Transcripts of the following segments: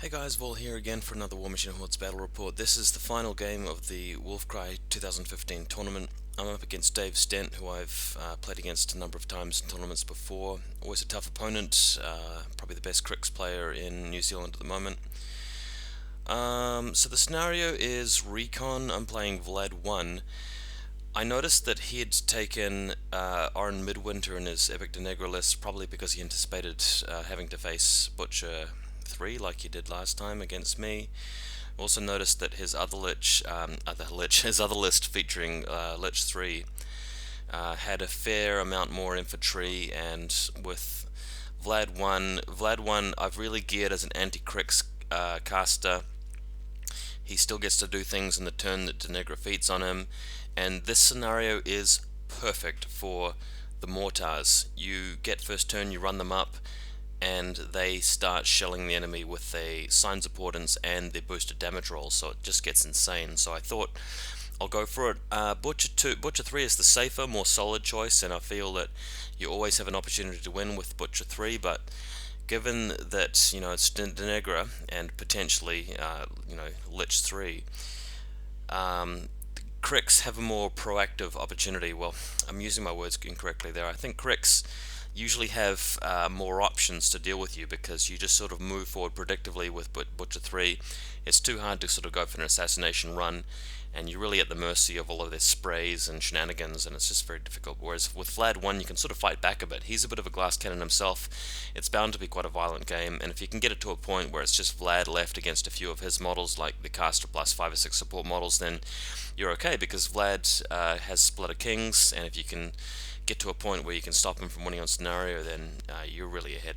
Hey guys, Vol here again for another War Machine Hordes battle report. This is the final game of the Wolfcry 2015 tournament. I'm up against Dave Stent, who I've played against a number of times in tournaments before. Always a tough opponent, probably the best Crix player in New Zealand at the moment. So the scenario is Recon. I'm playing Vlad1. I noticed that he had taken Orin Midwinter in his Epic Deneghra list, probably because he anticipated having to face Butcher 3 like he did last time against me. Also noticed that his his other list featuring Lich 3 had a fair amount more infantry, and with Vlad1 I've really geared as an anti-Crix caster. He still gets to do things in the turn that Deneghra feats on him, and this scenario is perfect for the mortars. You get first turn, you run them up, and they start shelling the enemy with their signs of portents and their boosted damage rolls, so it just gets insane. So I thought I'll go for it. Butcher 3 is the safer, more solid choice, and I feel that you always have an opportunity to win with Butcher 3, but given that it's Deneghra and potentially Lich 3, Crix have a more proactive opportunity. Well, I'm using my words incorrectly there. I think Crix usually have more options to deal with you because you just sort of move forward predictably with Butcher 3. It's too hard to sort of go for an assassination run, and you're really at the mercy of all of their sprays and shenanigans, and it's just very difficult. Whereas with Vlad1, you can sort of fight back a bit. He's a bit of a glass cannon himself. It's bound to be quite a violent game, and if you can get it to a point where it's just Vlad left against a few of his models, like the caster plus 5 or 6 support models, then you're okay, because Vlad has Split of Kings, and if you can get to a point where you can stop him from winning on scenario, then you're really ahead.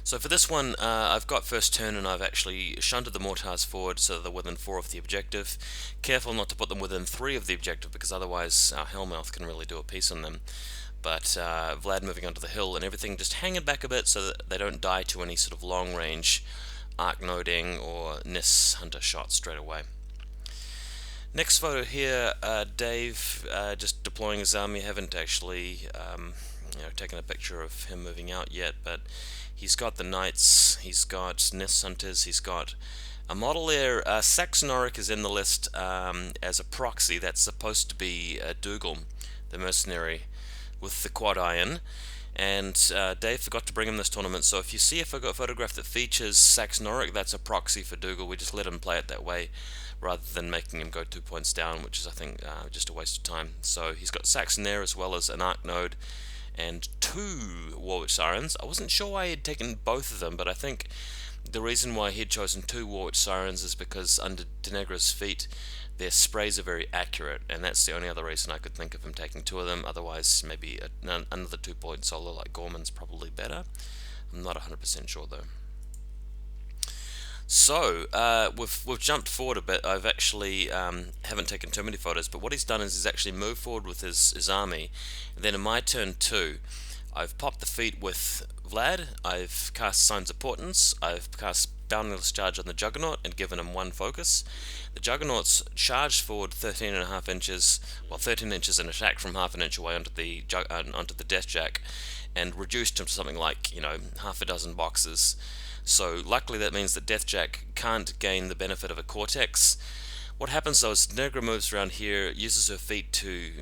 So for this one, I've got first turn, and I've actually shunted the mortars forward so they're within 4 of the objective. Careful not to put them within 3 of the objective, because otherwise our Hellmouth can really do a piece on them. But Vlad moving onto the hill and everything, just hanging back a bit so that they don't die to any sort of long range arc noding or Nis Hunter shots straight away. Next photo here, Dave just deploying his army. Haven't actually taken a picture of him moving out yet, but he's got the Knights, he's got Nis Hunters, he's got a model there. Saxonoric is in the list as a proxy. That's supposed to be Dougal, the mercenary, with the quad iron. And Dave forgot to bring him this tournament, so if you see a photograph that features Saxonoric, that's a proxy for Dougal. We just let him play it that way, rather than making him go 2 points down, which is, I think, just a waste of time. So he's got Saxon there, as well as an Arc Node and 2 Warwick Sirens. I wasn't sure why he had taken both of them, but I think the reason why he had chosen 2 Warwick Sirens is because under Deneghra's feet, their sprays are very accurate, and that's the only other reason I could think of him taking 2 of them. Otherwise, maybe another 2-point solo like Gorman's probably better. I'm not 100% sure though. So we've jumped forward a bit. I've actually haven't taken too many photos, but what he's done is he's actually moved forward with his army, and then in my turn 2, I've popped the feet with Vlad. I've cast Signs of Portents. I've cast Boundless Charge on the Juggernaut and given him 1 focus. The Juggernaut's charged forward 13.5 inches, well 13 inches, and attacked from half an inch away onto the Deathjack, and reduced him to something like half a dozen boxes. So luckily that means that Deathjack can't gain the benefit of a Cortex. What happens though is Deneghra moves around here, uses her feet to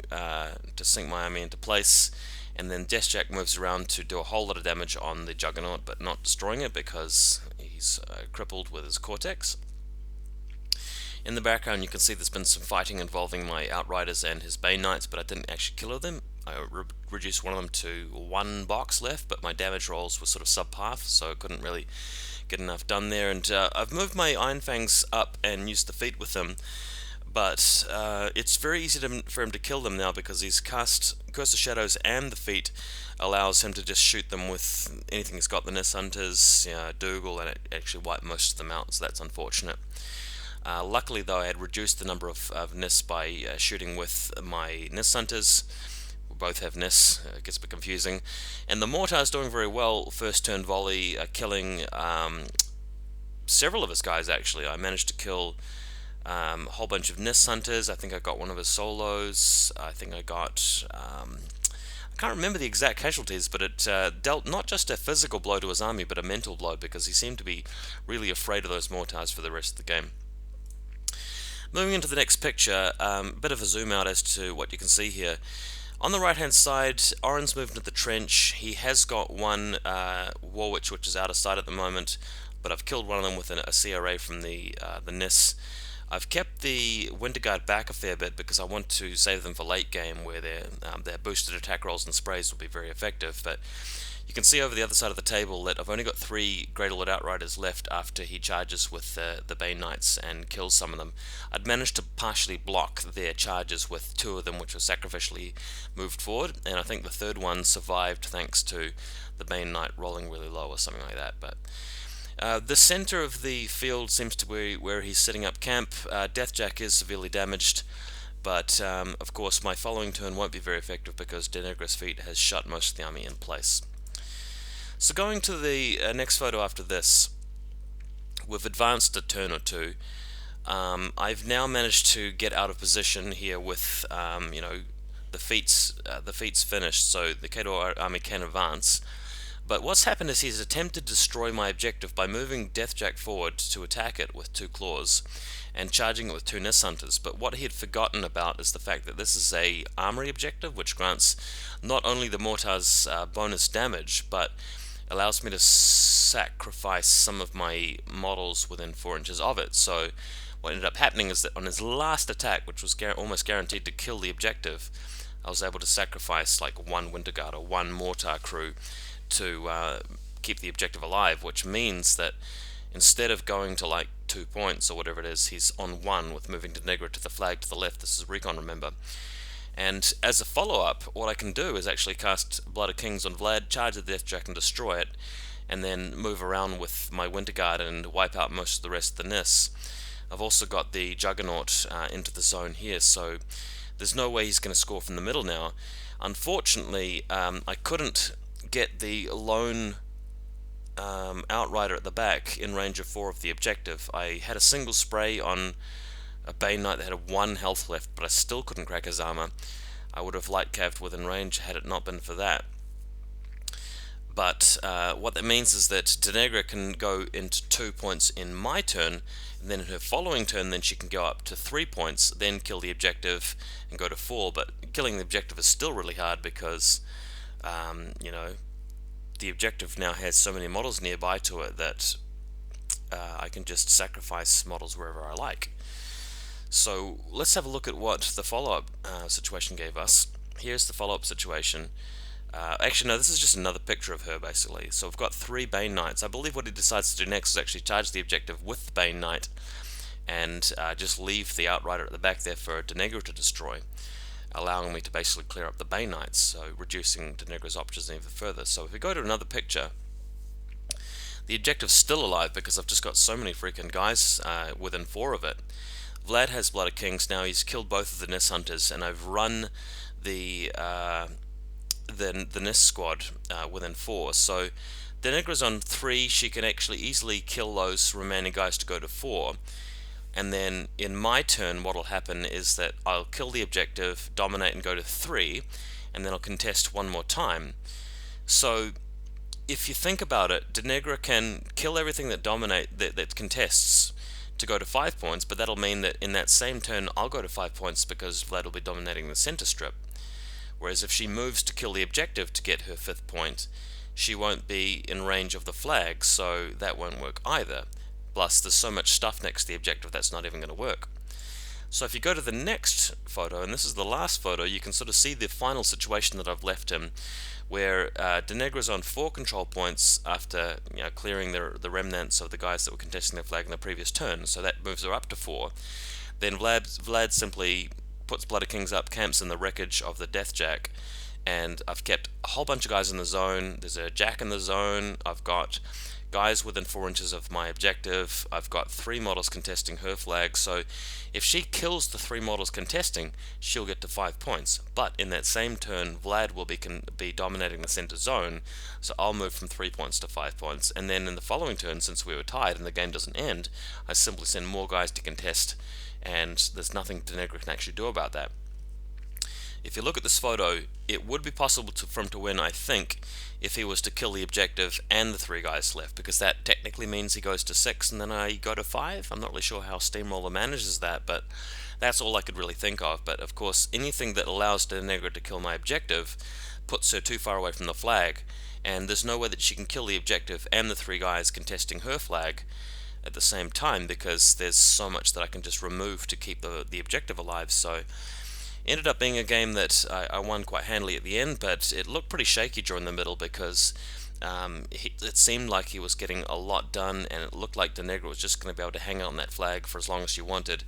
sink my army into place, and then Deathjack moves around to do a whole lot of damage on the Juggernaut, but not destroying it because he's crippled with his Cortex. In the background you can see there's been some fighting involving my Outriders and his Bane Knights, but I didn't actually kill them. I reduced one of them to 1 box left, but my damage rolls were sort of sub-half, so I couldn't really get enough done there. And I've moved my Iron Fangs up and used the feet with them, but it's very easy for him to kill them now, because he's cast Curse of Shadows, and the feet allows him to just shoot them with anything he's got, the Nis Hunters, Dougal, and it actually wiped most of them out, so that's unfortunate. Luckily though, I had reduced the number of Nis by shooting with my Nis Hunters. We both have Nis, it gets a bit confusing. And the Mortar's doing very well, first turn volley, killing several of his guys actually. I managed to kill a whole bunch of Nis Hunters. I think I got one of his solos. I think I got I can't remember the exact casualties, but it dealt not just a physical blow to his army, but a mental blow, because he seemed to be really afraid of those mortars for the rest of the game. Moving into the next picture, bit of a zoom out as to what you can see here. On the right hand side, Oren's moved into the trench. He has got one Warwitch which is out of sight at the moment, but I've killed one of them with a CRA from the NIS. I've kept the Winter Guard back a fair bit because I want to save them for late game, where their boosted attack rolls and sprays will be very effective. But you can see over the other side of the table that I've only got 3 Great Lord Outriders left after he charges with the Bane Knights and kills some of them. I'd managed to partially block their charges with 2 of them, which were sacrificially moved forward, and I think the 3rd one survived thanks to the Bane Knight rolling really low or something like that. But the center of the field seems to be where he's setting up camp. Deathjack is severely damaged, but of course my following turn won't be very effective because Deneghra2 has shut most of the army in place. So going to the next photo after this, we've advanced a turn or two. I've now managed to get out of position here with the feats finished, so the Khador army can advance. But what's happened is he's attempted to destroy my objective by moving Deathjack forward to attack it with 2 claws and charging it with 2 NIS Hunters. But what he had forgotten about is the fact that this is a armory objective, which grants not only the mortar's bonus damage, but allows me to sacrifice some of my models within 4 inches of it. So what ended up happening is that on his last attack, which was almost guaranteed to kill the objective, I was able to sacrifice like 1 Winter Guard or 1 mortar crew to keep the objective alive, which means that instead of going to like 2 points or whatever it is, he's on 1 with moving Deneghra to the flag to the left. This is Recon, remember. And as a follow-up, what I can do is actually cast Blood of Kings on Vlad, charge the Deathjack and destroy it, and then move around with my Winter Guard and wipe out most of the rest of the NIS. I've also got the Juggernaut into the zone here, so there's no way he's going to score from the middle now. Unfortunately, I couldn't get the lone Outrider at the back in range of 4 of the objective. I had a single spray on a Bane Knight that had 1 health left, but I still couldn't crack his armor. I would have light caved within range had it not been for that. But what that means is that Deneghra can go into 2 points in my turn, and then in her following turn then she can go up to 3 points, then kill the objective and go to 4. But killing the objective is still really hard because the objective now has so many models nearby to it that I can just sacrifice models wherever I like. So let's have a look at what the follow-up situation gave us. Here's the follow-up situation. Actually, no, this is just another picture of her, basically. So we've got 3 Bane Knights. I believe what he decides to do next is actually charge the objective with the Bane Knight and just leave the Outrider at the back there for Deneghra to destroy, allowing me to basically clear up the Bane Knights, so reducing Deneghra's options even further. So if we go to another picture, the objective's still alive because I've just got so many freaking guys within 4 of it. Vlad has Blood of Kings now. He's killed both of the NIS Hunters, and I've run the NIS squad within 4. So Deneghra's on 3. She can actually easily kill those remaining guys to go to 4. And then in my turn, what will happen is that I'll kill the objective, dominate, and go to 3, and then I'll contest 1 more time. So if you think about it, Deneghra can kill everything that that contests to go to 5 points, but that'll mean that in that same turn I'll go to 5 points because Vlad will be dominating the center strip. Whereas if she moves to kill the objective to get her 5th point, she won't be in range of the flag, so that won't work either. Plus there's so much stuff next to the objective that's not even going to work. So if you go to the next photo, and this is the last photo, you can sort of see the final situation that I've left him, where Deneghra's on 4 control points after clearing the remnants of the guys that were contesting their flag in the previous turn, so that moves her up to 4. Then Vlad simply puts Blood of Kings up, camps in the wreckage of the Deathjack, and I've kept a whole bunch of guys in the zone. There's a Jack in the zone, I've got guys within 4 inches of my objective, I've got 3 models contesting her flag, so if she kills the 3 models contesting, she'll get to 5 points. But in that same turn, Vlad will be dominating the center zone, so I'll move from 3 points to 5 points, and then in the following turn, since we were tied and the game doesn't end, I simply send more guys to contest, and there's nothing Deneghra can actually do about that. If you look at this photo, it would be possible for him to win, I think, if he was to kill the objective and the 3 guys left, because that technically means he goes to 6 and then I go to 5. I'm not really sure how Steamroller manages that, but that's all I could really think of. But of course, anything that allows Deneghra to kill my objective puts her too far away from the flag, and there's no way that she can kill the objective and the 3 guys contesting her flag at the same time, because there's so much that I can just remove to keep the objective alive. So ended up being a game that I won quite handily at the end, but it looked pretty shaky during the middle because it seemed like he was getting a lot done, and it looked like Deneghra was just going to be able to hang out on that flag for as long as she wanted,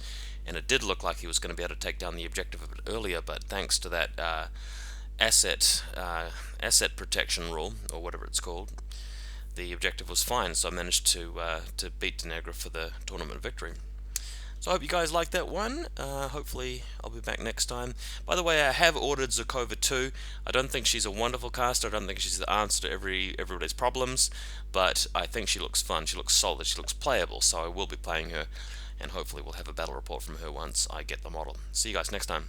and it did look like he was going to be able to take down the objective a bit earlier, but thanks to that asset protection rule, or whatever it's called, the objective was fine, so I managed to beat Deneghra for the tournament victory. So I hope you guys liked that one. Hopefully I'll be back next time. By the way, I have ordered Zakova2. I don't think she's a wonderful caster. I don't think she's the answer to everybody's problems, but I think she looks fun. She looks solid. She looks playable, so I will be playing her, and hopefully we'll have a battle report from her once I get the model. See you guys next time.